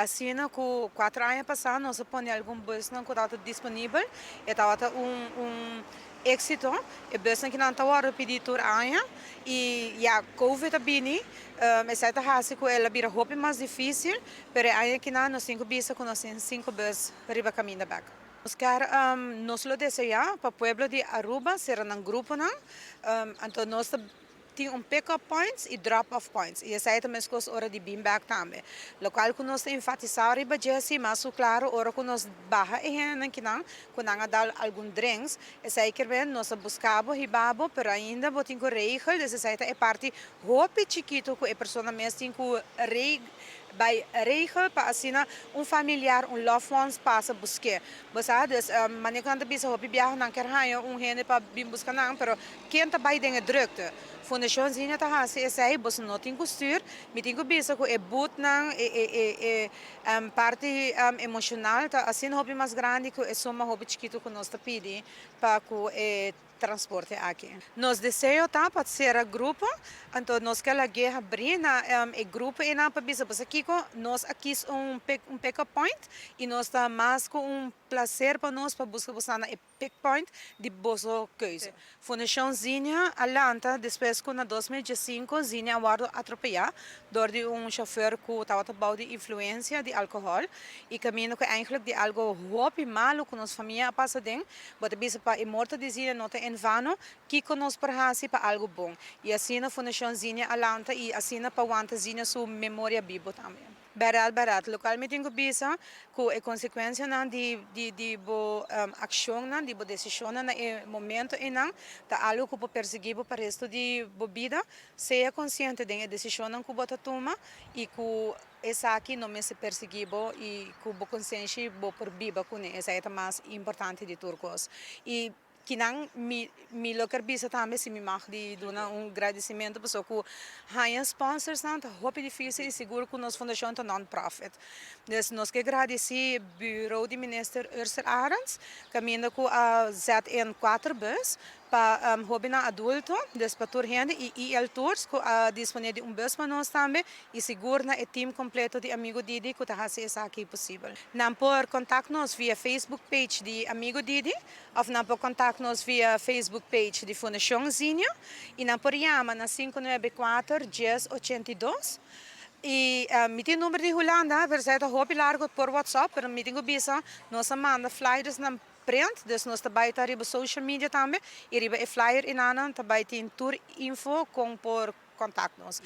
Assim, com 4 anos passados, nós põe algum bus não estava disponível, e estava êxito, e bus que não estava pedir por anos, e a Covid a bini, é certo que ela vira roupa mais difícil, mas aí que não, nós cinco bisa com nós cinco bus riba caminho back. Nós quer nós lo desejar para o pueblo de Aruba ser um grupo não, então nós tem pick-up points e drop-off points. E essa é também a hora de beamback também. Local que nós enfatizar e bajesi, mas claro, hora que nós barra e hena que não, quando nós dar algum drinks, essa é que bem nós buscamos e babo, pero ainda botin com regel, essa é parte roupa chiquito que a pessoa mesmo tem com by regel para assim familiar, loved ones passa buscar. Basadas, maneira quando bisa hopi viajar não quer raio hene para bim buscar não, pero quem tá by denga drukte. Fundationszinha tá hasi essa aí, você não tem que styr, me tem que bisa que é boot não, parte emocional, tá assim hobby mais grande que é só hobby chiquito que nós tá pedi para que transporte aqui. Nós desejo tá para ser um grupo, então nós queremos guerra abrir na grupo e na para bisa, porque aqui nós aqui pick-up point e nós tá mais com prazer para nós para buscar você na pick point de boa coisa. Fundaçãozinha alanta depois que na 2005 zinha guardo atropellar door de chauffeur que estava about de influência de álcool e caminho que eigenlijk de algo hopi malo que nos família passa dentro, mas bisa para imorta dizia não tem em vano que nós para para algo bom e assim na fundaçãozinha alanta e assim na pawanta zinha sua memória viva também. Barat, localmente em Gubisa, com a consequência de boa ação, de boa decisão na momento e não, tá algo que pode perseguir para o resto de bebida, seja consciente da decisão que você toma e que essa aqui não me se perseguir e que boa consciência boa por viva com essa é a mais importante de turcos e que não me local bisa também se me mag de dar agradecimento para que há sponsors não tá hope difícil e seguro que nós fundação tá non-profit. Então nós que agradecer bureau de minister Ursula Arends caminho com a ZN4 bus para hobby na adulto, para tour gente e el tours que disponível bus para nós também e seguro na team completo de amigo Didi que tá fazer isso aqui possível. Não por contato nos via Facebook page de amigo Didi ou não por contato nos via Facebook page de Fundação Zinha e não por chama na 594 1082 e me tem número de Holanda, versão hobby largo por WhatsApp, pero me tenho bisa nós manda flyers na print, dus nós também tá riba social media também, e riba flyer inana também tem tour info com por contato nos.